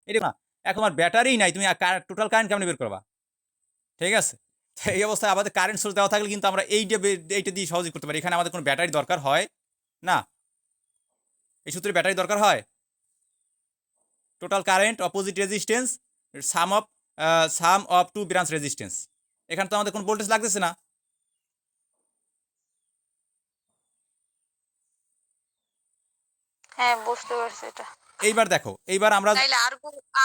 এটা না, এখন আর ব্যাটারি নাই, তুমি টোটাল কারেন্ট কেমনে বের করবা? ঠিক আছে, এই অবস্থায় আমাদের কারেন্ট সোর্স দেওয়া থাকলে কিন্তু আমরা এইটা দিয়ে সহজেই করতে পারি। এখানে আমাদের কোনো ব্যাটারি দরকার হয় না। এই সূত্রে ব্যাটারি দরকার হয়? Total current opposite resistance sum of two branch resistance. এখানে তো আমাদের কোনো ভোল্টেজ লাগতেছে না। হ্যাঁ, বুঝতে পারছি এটা। এইবার দেখো, এইবার আমরা তাইলে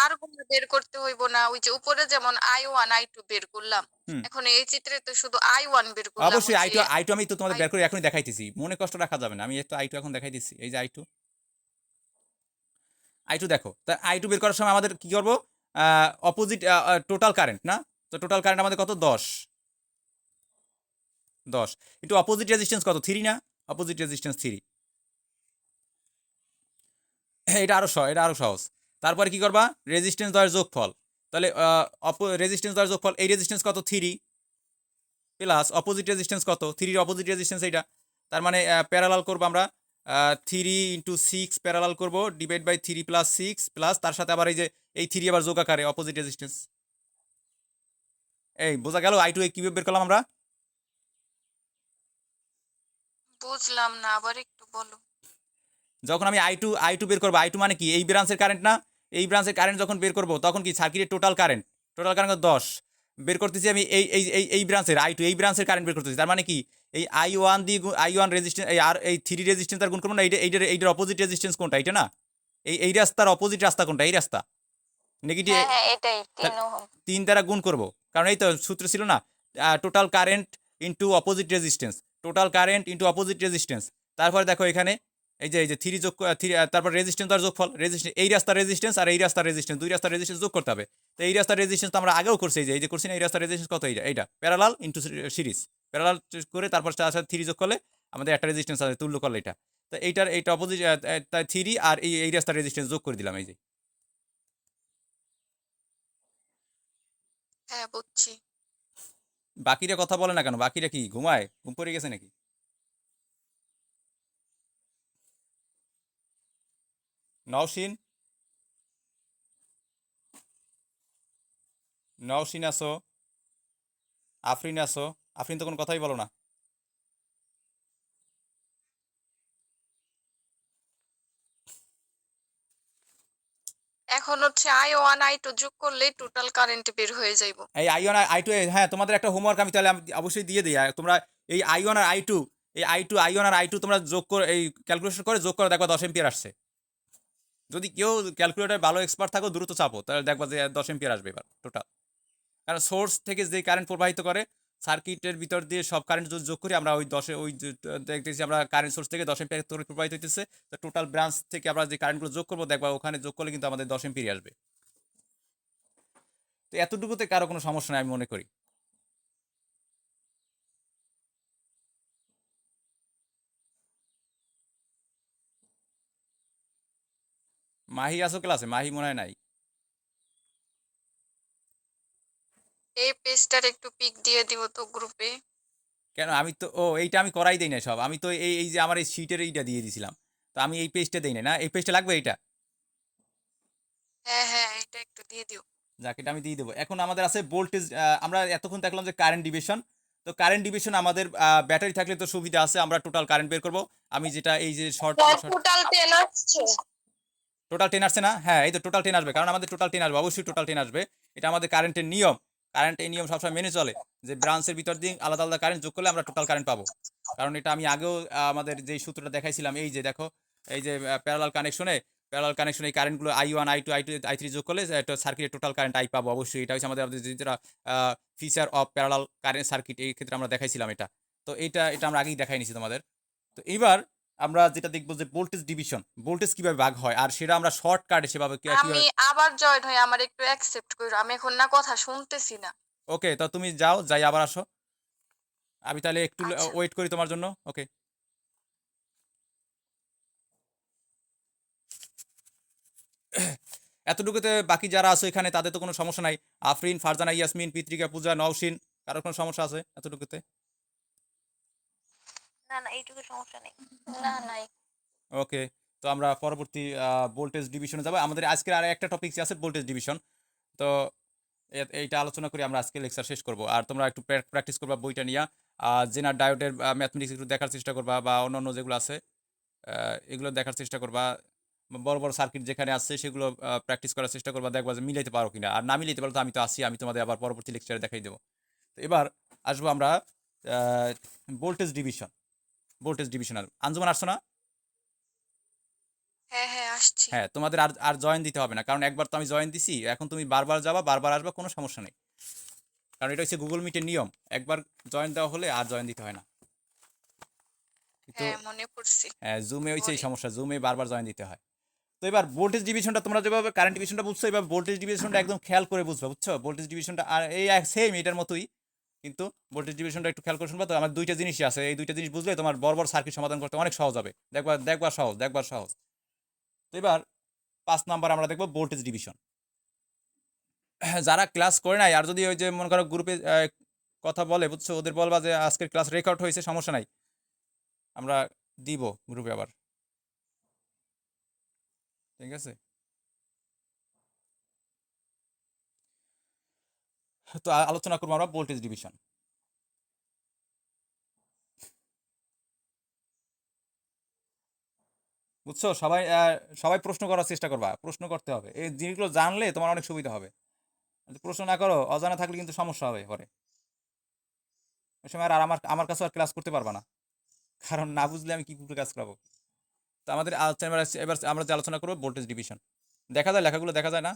আর কোনো বের করতে হইব না। ওই যে উপরে যেমন I1 I2 বের করলাম, এখন এই চিত্রে তো শুধু I1 বের করলাম। অবশ্যই আই টু আমি তো তোমাদের বের করে এখনই দেখাইতেছি, মনে কষ্ট রাখা যাবে না। আমি একটু আই টু এখন দেখাইতেছি। এই যে আই টু দেখো, তা আই টু বের করার সময় আমাদের কি করবো? অপোজিট টোটাল কারেন্ট না, তো টোটাল কারেন্ট আমাদের কত? 10 একটু অপোজিট রেজিস্ট্যান্স কত? 3 না? Opposite resistance 3। এটা আরো সহজ। তারপরে কি করবা? রেজিস্ট্যান্স দ্বয়ের যোগফল। তাহলে রেজিস্ট্যান্স দ্বয়ের যোগফল, এই রেজিস্ট্যান্স কত? 3 প্লাস অপোজিট রেজিস্ট্যান্স কত? 3 এর অপোজিট রেজিস্ট্যান্স এইটা। তার মানে প্যারালাল করবো আমরা, 3 ইন্টু 6 প্যারালাল করবো, ডিভাইড বাই 3 প্লাস 6 প্লাস তার সাথে আবার এই যে এই 3 আবার যোগ আকারে অপোজিট রেজিস্ট্যান্স। এই বোঝা গেল আই টু কিভাবে বের করলাম আমরা? বুঝলাম না, আবার একটু বলো। যখন আমি আই টু বের করবো, আই টু মানে কি? এই ব্রাঞ্চের কারেন্ট না? এই ব্রাঞ্চের কারেন্ট যখন বের করবো তখন কি সার্কিটের টোটাল কারেন্ট 10 বের করতেছি আমি। এই ব্রাঞ্চের এই ব্রাঞ্চের কারেন্ট বের করতেছি। তার মানে কি? এই I1 দিয়ে I1 রেজিস্ট্যান্স, এই 3 রেজিস্ট্যান্স আর গুণ করবো না, এইটার অপোজিট রেজিস্ট্যান্স কোনটা? এটা না? এই রাস্তার অপোজিট রাস্তা কোনটা? এই রাস্তা নেগেটিভ। হ্যাঁ হ্যাঁ, এটাই 3 ওহম। 3 দ্বারা গুণ করব, কারণ এই তো সূত্র ছিল না, total current into opposite resistance, total current into opposite resistance. তারপরে দেখো এখানে এই যে 3 যোগ 3, তারপর রেজিস্ট্যান্স আর যোগফল, রেজিস্ট্যান্স এই রাস্তার রেজিস্ট্যান্স আর এই রাস্তার রেজিস্ট্যান্স, দুই রাস্তার রেজিস্ট্যান্স যোগ করতে হবে। তো এই রাস্তার রেজিস্ট্যান্স তো আমরা আগেও করছি, এই যে করছি না, এই রাস্তার রেজিস্ট্যান্স কত? এইটা প্যারালাল ইন্টু সিরিজ, প্যারালাল করে তারপর তার সাথে 3 যোগ করলে আমাদের একটা রেজিস্ট্যান্স আছে, তুল্য করলে এটা। তো এইটা অপোজিট 3 আর এই রাস্তার রেজিস্ট্যান্স যোগ করে দিলাম। এই যে হ্যাঁ, বুঝছি। বাকিরা কথা বলে না কেন? বাকিরা কি ঘুমায়? ঘুম পড়ে গেছে নাকি? নওশিন, নওশিন আসো, আফরিন আসো। আফরিন তো কোনো কথাই বলো না। এখন হচ্ছে I1 I2 যোগ করলে টোটাল কারেন্ট বের হয়ে যাইব। এই I1 আর I2, হ্যাঁ তোমাদের একটা হোমওয়ার্ক আমি তাহলে অবশ্যই দিয়ে দিই। তোমরা এই I1 আর I2, I1 আর I2 তোমরা যোগ করে, এই ক্যালকুলেশন করে যোগ করে দেখবা 10 এম্পিয়ার আসছে। যদি কেউ ক্যালকুলেটর ভালো এক্সপার্ট থাকো দ্রুত চাপো, তাহলে দেখবা যে 10 এম্পিয়ার আসবে এবার টোটাল। কারণ সোর্স থেকে যে কারেন্ট প্রবাহিত করে সার্কিটের ভিতর দিয়ে সব কারেন্ট যদি যোগ করি আমরা, ওই 10 ওই দেখতেছি আমরা কারেন্ট সোর্স থেকে 10 এম্পিয়ার তড়িৎ প্রবাহিত হইতেছে। তো টোটাল ব্রাঞ্চ থেকে আমরা যে কারেন্টগুলো যোগ করবো দেখবা ওখানে যোগ করলে কিন্তু আমাদের 10 এম্পিয়ার আসবে। তো এতটুকুতে কারো কোনো সমস্যা নেই আমি মনে করি। মাহি আসো ক্লাসে? মাহি মনে হয় নাই। এই পেজটার একটু পিক দিয়ে দিব তো গ্রুপে। কেন? আমি তো এইটা আমি করাই দেই না সব। আমি তো এই যে আমার এই শিটের এইটা দিয়ে দিছিলাম, তো আমি এই পেজটা দেই না। এই পেজটা লাগবে এইটা? হ্যাঁ হ্যাঁ, এটা একটু দিয়ে দিও। যাক, এটা আমি দিয়ে দেবো। এখন আমাদের আছে ভোল্টেজ। আমরা এতক্ষণ দেখলাম যে কারেন্ট ডিভিশন। তো কারেন্ট ডিভিশন আমাদের ব্যাটারি থাকলে তো সুবিধা আছে, আমরা টোটাল কারেন্ট বের করব। আমি যেটা এই যে টোটাল 10 আসছে। টোটাল 10 আসছে না? হ্যাঁ, এই তো টোটাল 10 আসবে, কারণ আমাদের টোটাল 10 আসবে, অবশ্যই টোটাল 10 আসবে। এটা আমাদের কারেন্টের নিয়ম। কারেন্টের নিয়ম সবসময় মেনে চলে যে ব্রাঞ্চের ভিতর দিয়ে আলাদা আলাদা কারেন্ট যোগ করলে আমরা টোটাল কারেন্ট পাবো। কারণ এটা আমি আগেও আমাদের যেই সূত্রটা দেখাইছিলাম, এই যে দেখো, এই যে প্যারালাল কানেকশনে এই কারেন্টগুলো I1 I2 I3 যোগ করলে একটা সার্কিটের টোটাল কারেন্ট আই পাবো। অবশ্যই এটা হচ্ছে আমাদের যেটা feature of parallel current circuit, এই ক্ষেত্রে আমরা দেখাইছিলাম এটা। তো এটা আমরা আগেই দেখাই নিছি তোমাদের। তো এবার আমরা যেটা দেখবো যে ভোল্টেজ ডিভিশন, ভোল্টেজ কিভাবে ভাগ হয়, আর সেটা আমরা শর্টকাটে সেভাবে আমি কিভাবে। আবার জয়েন হই, আমার একটু অ্যাকসেপ্ট করো। আমি এখন না কথা শুনতেছি না। ওকে, তো তুমি যাও, যাই আবার আসো। আমি তাহলে একটু আচ্ছা। ওয়েট করি তোমার জন্য। ওকে। এতটুকুতে বাকি যারা আছে এখানে তাদের তো কোনো সমস্যা নাই? আফরিন, ফারজানা, ইয়াসমিন, পিত্রিকা, পূজা, নওশিন, কারোর কোনো সমস্যা আছে এতটুকুতে? না না, এইটুকু সমস্যা নেই। না নাই। ওকে। তো আমরা পরবর্তী ভোল্টেজ ডিভিশনে যাব। আমাদের আজকের আর একটা টপিক আছে ভোল্টেজ ডিভিশন। তো এইটা আলোচনা করে আমরা আজকে লেকচার শেষ করব। আর তোমরা একটু প্র্যাকটিস করবা বইটা নিয়ে, জেনার ডায়োডের ম্যাথমেটিক্স একটু দেখার চেষ্টা করবা, বা অন্যান্য যেগুলো আছে এগুলো দেখার চেষ্টা করবা। বড় বড় সার্কিট যেখানে আছে সেগুলো প্র্যাকটিস করার চেষ্টা করবা, দেখবা যে মিলাইতে পারো কিনা। আর না মিলাইতে পারো তো আমি তো আসি, আমি তোমাদের আবার পরবর্তী লেকচারে দেখাই দেবো। তো এবার আসবো আমরা voltage division. Voltage division Anjuman আসছো না? হ্যাঁ হ্যাঁ আসছি। হ্যাঁ, তোমাদের আর আর জয়েন দিতে হবে না, কারণ একবার তো আমি জয়েন দিছি, এখন তুমি বারবার যাবা বারবার আসবা, কোনো সমস্যা নেই। কারণ এটা হচ্ছে গুগল মিটের নিয়ম, একবার জয়েন দেওয়া হলে আর জয়েন দিতে হয় না। কিন্তু হ্যাঁ মনে পড়ছি। জুমে হয়েছে এই পরে সমস্যা, জুমে বারবার জয়েন দিতে হয়। তো এবার ভোল্টেজ ডিভিশনটা তোমরা যেভাবে কারেন্ট ডিভিশনটা বুঝছো, এবার ভোল্টেজ ডিভিশনটা একদম খেয়াল করে বুঝবা, বুঝছো? ভোল্টেজ ডিভিশনটা আর এই সেম এটার মতোই, কিন্তু ভোল্টেজ ডিভিশনটা একটু খেয়াল করে শুনবা। তো আমার দুইটা জিনিসই আছে, এই দুইটা জিনিস বুঝলে তোমার বড় বড় সার্কিট সমাধান করতে অনেক সহজ হবে। দেখবা দেখবা সহজ, দেখবার সহজ। তো এবার 5 নাম্বার আমরা দেখবো ভোল্টেজ ডিভিশন। যারা ক্লাস করে নাই, আর যদি ওই যে মনে করো গ্রুপে কথা বলে, বুঝছো, ওদের বলবা যে আজকের ক্লাস রেকর্ড হয়েছে, সমস্যা নাই, আমরা দিব গ্রুপে আবার, ঠিক আছে? তো আলোচনা করবো আমরা ভোল্টেজ ডিভিশন। বুঝছো? সবাই সবাই প্রশ্ন করার চেষ্টা করবা, প্রশ্ন করতে হবে, এই জিনিসগুলো জানলে তোমার অনেক সুবিধা হবে। যদি প্রশ্ন না করো, অজানা থাকলে কিন্তু সমস্যা হবে পরে। ওই সময় আর আমার আমার কাছে আর ক্লাস করতে পারবা না, কারণ না বুঝলে আমি কি করে কাজ করাবো। তো আমাদের আলোচনা এবার আমরা যে আলোচনা করবো ভোল্টেজ ডিভিশন। দেখা যায় লেখাগুলো, দেখা যায় না?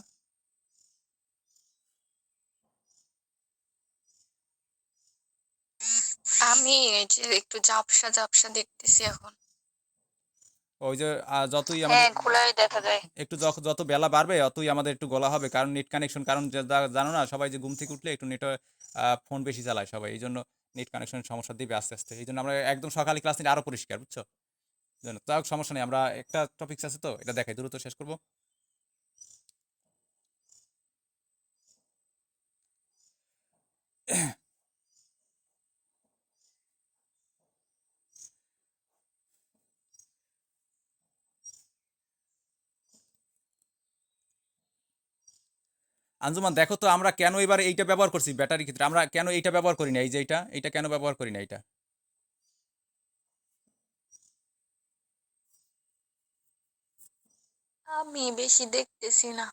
আমি এই যে একটু ঝাপসা ঝাপসা দেখতেছি এখন। ওই যে যতই আমাদের হ্যাঁ খোলাই দেখা যায়। একটু যত বেলা বাড়বে অতই আমাদের একটু গলা হবে, কারণ নেট কানেকশন, কারণ জানো না সবাই যে ঘুম থেকে উঠলে একটু নেট ফোন বেশি চালায় সবাই, এই জন্য নেট কানেকশনের সমস্যা দিবে আস্তে আস্তে। এই জন্য আমরা একদম সকালে ক্লাস নিলে আরো পরিষ্কার, বুঝছো? জন্য তাও সমস্যা নেই, আমরা একটা টপিক আছে তো এটা দেখাই, দ্রুত শেষ করবো। আঞ্জুমান দেখো তো, আমরা কেন এবার এইটা ব্যবহার করছি ব্যাটারির ক্ষেত্রে, আমরা কেন এইটা ব্যবহার করি না, এই যে এইটা, এটা কেন ব্যবহার করি না এটা? আমি বেশি দেখতেছি না,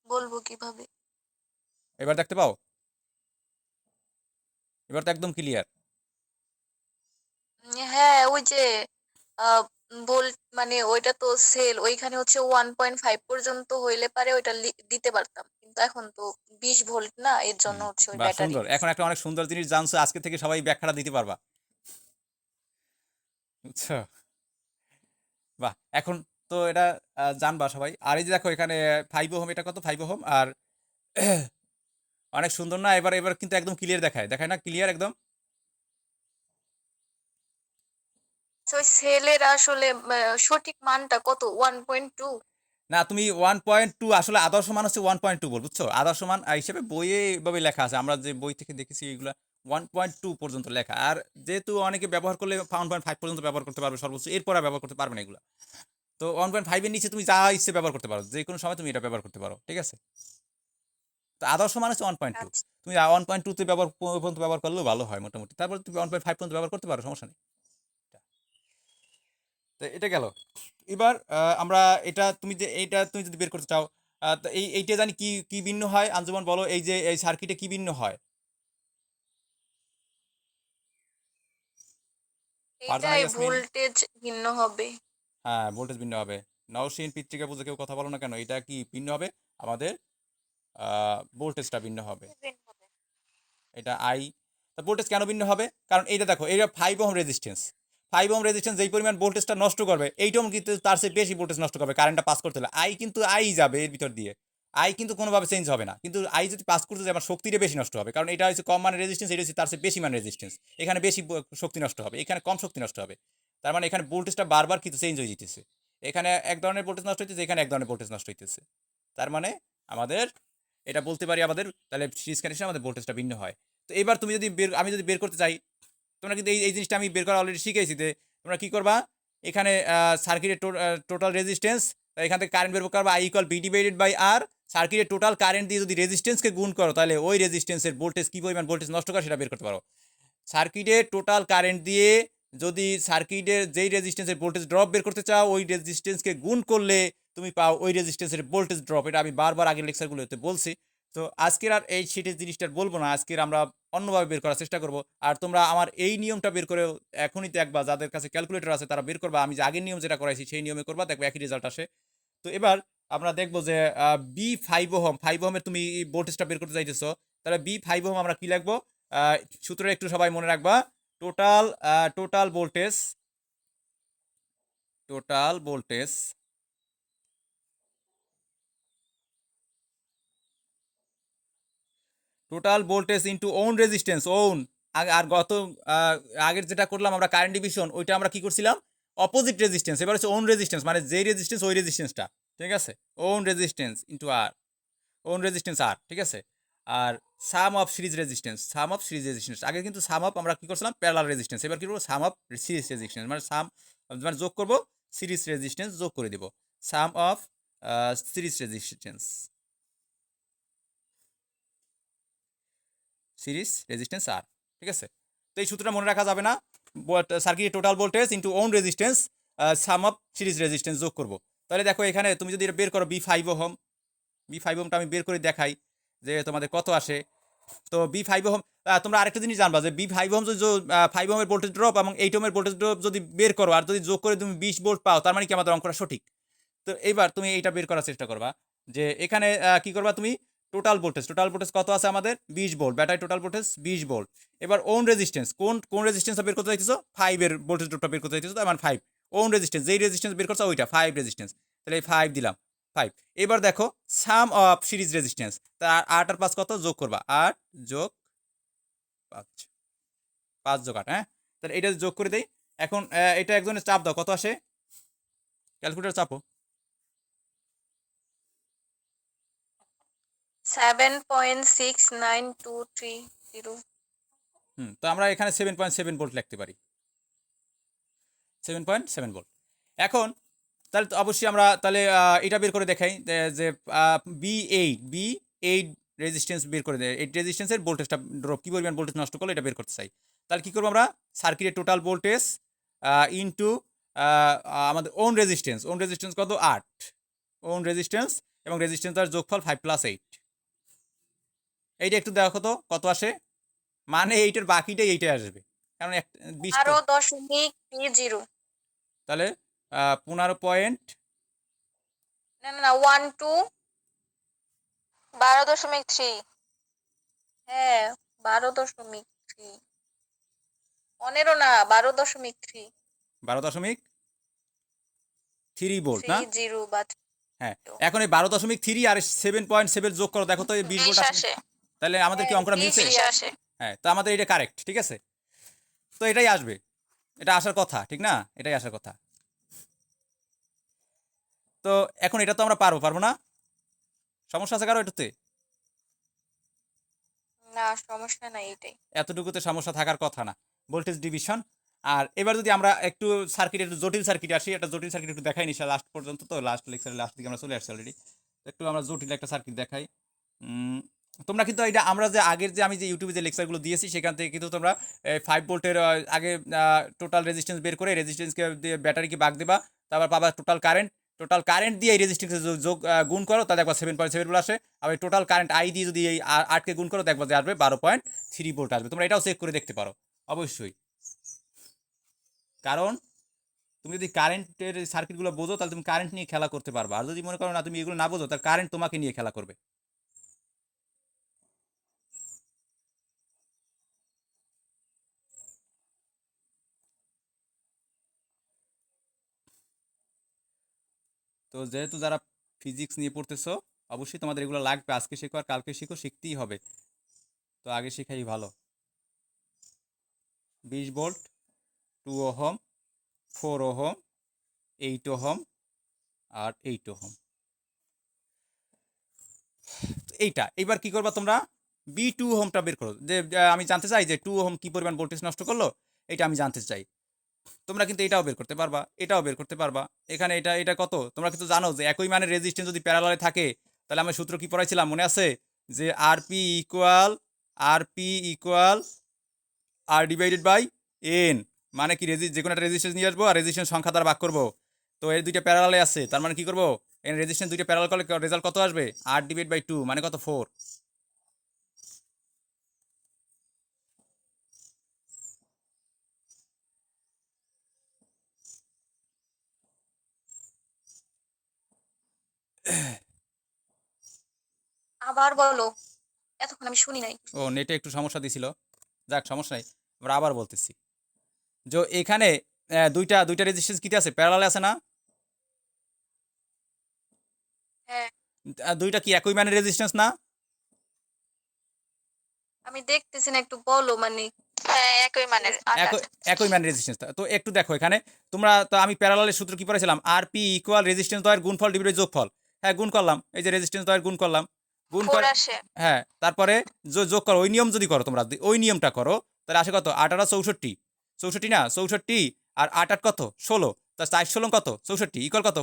বলবো কিভাবে? এবার দেখতে পাও? এবার তো একদম ক্লিয়ার। হ্যাঁ ওই যে ভোল্ট মানে ওইটা তো সেল, ওইখানে হচ্ছে 1.5 পর্যন্ত হইলে পারে ওইটা দিতে পারতাম, কিন্তু এখন তো 20 ভোল্ট না, এর জন্য হচ্ছে ওই বা ব্যাটারি সুন্দর, দিছি। এখন একটা অনেক সুন্দর জিনিস জানছো, আজকে থেকে সবাই ব্যাখ্যাটা দিতে পারবা, বুঝছো? বাহ, এখন তো এটা জানবা সবাই। আর এই যে দেখো এখানে 5 ওহম, এটা কত, 5 ওহম, আর অনেক সুন্দর না? এবার এবার কিন্তু একদম ক্লিয়ার দেখায়, দেখায় না ক্লিয়ার একদম? তো ওই সেলের আসলে সঠিক মানটা কত? 1.2? না, তুমি 1.2, আসলে আদর্শ মান হচ্ছে 1.2 বল, বুঝছো? আদর্শ মান হিসেবে বইয়ে এইভাবে লেখা আছে, আমরা যে বই থেকে দেখেছি এগুলা 1.2 পর্যন্ত লেখা। আর যেহেতু অনেকে ব্যবহার করলে 1.5 পর্যন্ত ব্যবহার করতে পারবে সর্বোচ্চ, এরপর আর ব্যবহার করতে পারবে না এগুলা। তো 1.5 এর নিচে তুমি যা ইচ্ছে ব্যবহার করতে পারো, যে কোনো সময় তুমি এটা ব্যবহার করতে পারো, ঠিক আছে? তো আদর্শ মান হচ্ছে 1.2। আচ্ছা তুমি 1.2 তে ব্যবহার পর্যন্ত ব্যবহার করলেও ভালো হয় মোটামুটি, তারপর তুমি 1.5 পর্যন্ত ব্যবহার করতে পারো, সমস্যা নেই। তো এটা গেল। এবার আমরা এটা, তুমি যে এইটা তুমি যদি বের করতে চাও, তো এইটা জানি কি কি ভিন্ন হয়, আঞ্জুমান বলো, এই যে এই সার্কিটে কি ভিন্ন হয়? ফারজানা এইটাই ইয়াসমিন। ভোল্টেজ ভিন্ন হবে। হ্যাঁ, ভোল্টেজ ভিন্ন হবে। নওশিন পিত্রিকা বুঝে কেউ কথা বলো না কেন, এটা কি ভিন্ন হবে? আমাদের ভোল্টেজটা ভিন্ন হবে। ভিন্ন হবে। এটা আই। তা ভোল্টেজ কেন ভিন্ন হবে? কারণ এইটা দেখো, এইটা 5 ওহম রেজিস্ট্যান্স, 5 ওহম রেজিস্ট্যান্স যেই পরিমাণ ভোল্টেজটা নষ্ট করবে, এইটাও কিন্তু তার চেয়ে বেশি ভোল্টেজ নষ্ট করবে কারেন্টটা পাস করতে হলে। আই কিন্তু আই যাবে এর ভিতর দিয়ে, আই কিন্তু কোনোভাবে চেঞ্জ হবে না, কিন্তু আই যদি পাস করতে যায় আমার শক্তিটা বেশি নষ্ট হবে, কারণ এটা হচ্ছে কম মানের রেজিস্ট্যান্স, এটা হচ্ছে তার চেয়ে বেশি মানের রেজিস্ট্যান্স। এখানে বেশি শক্তি নষ্ট হবে, এখানে কম শক্তি নষ্ট হবে। তার মানে এখানে ভোল্টেজটা বারবার কিন্তু চেঞ্জ হয়ে যেতেছে, এখানে এক ধরনের ভোল্টেজ নষ্ট হইতেছে, এখানে এক ধরনের ভোল্টেজ নষ্ট হইতেছে। তার মানে আমাদের এটা বলতে পারি, আমাদের তাহলে সিরিজ কানেকশনে আমাদের ভোল্টেজটা ভিন্ন হয়। তো এবার তুমি যদি আমি যদি বের করতে চাই, তোমরা কিন্তু এই জিনিসটা আমি বের করা অলরেডি শিখেছি যে তোমরা কি করবা, এখানে সার্কিটের টোটাল রেজিস্ট্যান্স, এখান থেকে কারেন্ট বের করবো I = V divided by R। সার্কিটের টোটাল কারেন্ট দিয়ে যদি রেজিস্ট্যান্সকে গুণ করো তাহলে ওই রেজিস্ট্যান্সের ভোল্টেজ কী পরিমাণ ভোল্টেজ নষ্ট করে সেটা বের করতে পারো। সার্কিটের টোটাল কারেন্ট দিয়ে যদি সার্কিটের যেই রেজিস্ট্যান্সের ভোল্টেজ ড্রপ বের করতে চাও ওই রেজিস্ট্যান্সকে গুণ করলে তুমি পাও ওই রেজিস্ট্যান্সের ভোল্টেজ ড্রপ। এটা আমি বারবার আগের লেকচারগুলোতে বলছি। তো আজকের আর এই শীটের জিনিসটা বলবো না, আজকের আমরা অন্যভাবে বের করার চেষ্টা করব। আর তোমরা আমার এই নিয়মটা বের করে এখনই দেখবা, যাদের কাছে ক্যালকুলেটর আছে তারা বের করবা, আমি যে আগের নিয়ম যেটা করাইছি সেই নিয়মে করবা, দেখবে একই রেজাল্ট আসে। তো এবার আমরা দেখবো যে B5 ওহম, 5 ওহমের তুমি ভোল্টেজটা বের করতে চাইতেছো, তাহলে B5 ওহম আমরা কি লিখবো, সূত্রটা একটু সবাই মনে রাখবা। Total voltage into own resistance, own. আর গত আগের যেটা করলাম আমরা কারেন্ট ডিভিশন, ওইটা আমরা কি করছিলাম, অপোজিট রেজিস্ট্যান্স। এবার হচ্ছে ওন রেজিস্ট্যান্স, মানে যেই রেজিস্ট্যান্স ওই রেজিস্ট্যান্সটা, ঠিক আছে, own resistance into R, own resistance R, ঠিক আছে। আর সাম অফ সিরিজ রেজিস্ট্যান্স, আগে কিন্তু সাম অফ আমরা কি করছিলাম প্যারালাল রেজিস্ট্যান্স, এবার কি করবো সাম অফ সিরিজ রেজিস্ট্যান্স, মানে যোগ করবো সিরিজ রেজিস্ট্যান্স, যোগ করে দিব সাম অফ সিরিজ রেজিস্ট্যান্স আর, ঠিক আছে। তো এই সূত্রটা মনে রাখা যাবে না, সার্কিটের total voltage into own resistance sum of series resistance যোগ করবো। তাহলে দেখো এখানে তুমি যদি এটা বের করো B5 ওহমটা আমি বের করে দেখাই যে তোমাদের কত আসে। তো B5 ওহম, তোমরা আরেকটা জিনিস জানবা যে B5 ওহম যদি 5 ওহমের ভোল্টেজ ড্রপ এবং 8 ওহমের ভোল্টেজ ড্রপ যদি বের করো আর যদি যোগ করে তুমি 20 ভোল্ট পাও, তার মানে কি আমাদের অঙ্কটা সঠিক। তো এইবার তুমি এইটা বের করার চেষ্টা করবা যে এখানে কি করবা, তুমি টোটাল ভোল্টেজ কত আছে আমাদের 20 volt, battery total voltage 20 volt. এবার ওন রেজিস্ট্যান্স, কোন রেজিস্ট্যান্সটা বের করতে চাইতেছো, 5 এর ভোল্টেজ ড্রপটা বের করতে চাইতেছো, তার মানে 5 ওন রেজিস্ট্যান্স, যেই রেজিস্ট্যান্স বের করছো ওইটা 5 রেজিস্ট্যান্স, তাহলে এই 5 দিলাম 5। এবার দেখো সাম অফ সিরিজ রেজিস্ট্যান্স, তার 8 আর 5 কত, যোগ করবা 8 যোগ 5, 5 যোগ 8, হ্যাঁ। তাহলে এটা যোগ করে দেই। এখন এটা একজনের চাপ দাও, কত আসে, ক্যালকুলেটর চাপো। 7.69230। তো আমরা এখানে 7.7 ভোল্ট লিখতে পারি, 7.7 ভোল্ট। এখন তাহলে তো অবশ্যই আমরা তাহলে এটা বের করে দেখাই যে B8 রেজিস্ট্যান্স বের করে দেয়, 8 রেজিস্ট্যান্সের ভোল্টেজটা ড্রপ কী পরিমাণ ভোল্টেজ নষ্ট করলে এটা বের করতে চাই। তাহলে কী করবো আমরা, সার্কিটের টোটাল ভোল্টেজ ইনটু আমাদের ওন রেজিস্ট্যান্স কত 8, ওন রেজিস্ট্যান্স এবং রেজিস্ট্যান্সের যোগফল 5 + 8। এইটা একটু দেখো তো কত আসে, মানে এইটার বাকিটাই এইটাই আসবে, কারণ 20 তো, 12.30। তাহলে 15 পয়েন্ট, না 12.3। হ্যাঁ 12.3, 15 না 12.3, 12.3 ভোল্ট না, 30 বা হ্যাঁ। এখন এই 12.3 আর 7.7 যোগ করো, দেখো তো এই 20 ভোল্ট 20 আসে, আসে। তাহলে আমাদের কি হ্যাঁ অঙ্কটা মিলছে, 20 আসে। হ্যাঁ। তো আমাদের এটা কারেক্ট, ঠিক আছে। তো এটাই আসবে, এটা আসার কথা, ঠিক না, এটাই আসার কথা। তো এখন এটা তো আমরা পারবো না, সমস্যা আছে কারো এটাতে, না সমস্যা নাই এটাই। এতটুকুতে সমস্যা থাকার কথা না, ভোল্টেজ ডিভিশন। আর এবার যদি আমরা একটু সার্কিট, একটু জটিল সার্কিট আসি, একটা জটিল সার্কিট একটু দেখাই নিশা লাস্ট পর্যন্ত, তো লাস্ট লেকচারের লাস্ট দিকে আমরা চলে আসছি অলরেডি। একটু আমরা জটিল একটা সার্কিট দেখাই। তোমরা কিন্তু এটা আমরা যে আগের যে আমি যে ইউটিউবে যে লেকচারগুলো দিয়েছি সেখান থেকে কিন্তু তোমরা 5 ভোল্টের আগে টোটাল রেজিস্ট্যান্স বের করে রেজিস্ট্যান্সকে দিয়ে ব্যাটারিকে ভাগ দেবা, তারপর পাবা টোটাল কারেন্ট দিয়ে এই রেজিস্ট্যান্সে যোগ গুণ করো, তা দেখবা 7.7 ভোল্ট আসে। আবার টোটাল কারেন্ট আই দিয়ে যদি এই 8কে গুণ করো, দেখবা যে আসবে 12.3 ভোল্ট আসবে। তোমরা এটাও চেক করে দেখতে পারো অবশ্যই, কারণ তুমি যদি কারেন্টের সার্কিটগুলো বোঝো তাহলে তুমি কারেন্ট নিয়ে খেলা করতে পারবা, আর যদি মনে করো না তুমি এগুলো না বোঝো তাহলে কারেন্ট তোমাকে নিয়ে খেলা করবে। তো যেহেতু যারা ফিজিক্স নিয়ে পড়তেছো অবশ্যই তোমাদের এগুলো লাগবে, আজকে শেখো আর কালকে শেখো, শিখতেই হবে, তো আগে শেখাই ভালো। 20 ভোল্ট, 2 ওহম, 4 ওহম, 8 ওহম আর 8 ওহম, এইটা এইবার কি করবা তোমরা, B2 ওহমটা বের করো, যে আমি জানতে চাই যে 2 ওহম কি পরিমাণ ভোল্টেজ নষ্ট করলো, এটা আমি জানতে চাই। তোমরা কিন্তু এটাও বের করতে পারবা, এটাও বের করতে পারবা। এখানে এটা এটা কত তোমরা কিন্তু জানো যে একই মানের রেজিস্ট্যান্স যদি প্যারালালে থাকে তাহলে আমরা সূত্র কি পড়াইছিলাম মনে আছে? যে R P equal R divided by n, মানে কি যে কোনো একটা রেজিস্ট্যান্স নিয়ে আসবো আর রেজিস্ট্যান্স সংখ্যা দ্বারা ভাগ করবো। তো এর দুইটা প্যারালালে আছে, তার মানে কি করবো, এর রেজিস্ট্যান্স দুইটা প্যারালাল করলে রেজাল্ট কত আসবে? আর ডিভাইড বাই 2 মানে কত? 4। আবার বলো, এতক্ষণ আমি শুনি নাই। ও নেটে একটু সমস্যা দিছিল, যাক সমস্যা নাই, আমরা আবার বলতেছি। যে এখানে দুইটা দুইটা রেজিস্ট্যান্স কিতে আছে? প্যারালালে আছে না? হ্যাঁ, দুইটা কি একই মানের রেজিস্ট্যান্স না? আমি দেখতেছি না, একটু বলো মানে। হ্যাঁ, একই মানের একই একই মান রেজিস্ট্যান্স। তো একটু দেখো এখানে, তোমরা তো আমি প্যারালালের সূত্র কি পড়েছিলাম? আর পি ইকুয়াল রেজিস্ট্যান্স দ্বয়ের গুণফল ডিভাইড যোগফল। হ্যাঁ গুণ করলাম, এই যে রেজিস্ট্যান্স দ্বয়ের গুণ করলাম, গুণ করে হ্যাঁ তারপরে যোগ করো, ওই নিয়ম যদি করো তোমরা, ওই নিয়মটা করো, তাহলে আসে কত? 8 8 64, 64 না 64, আর 8 8 কত? 16, তা 4 16 কত? 64 ইকুয়াল কত?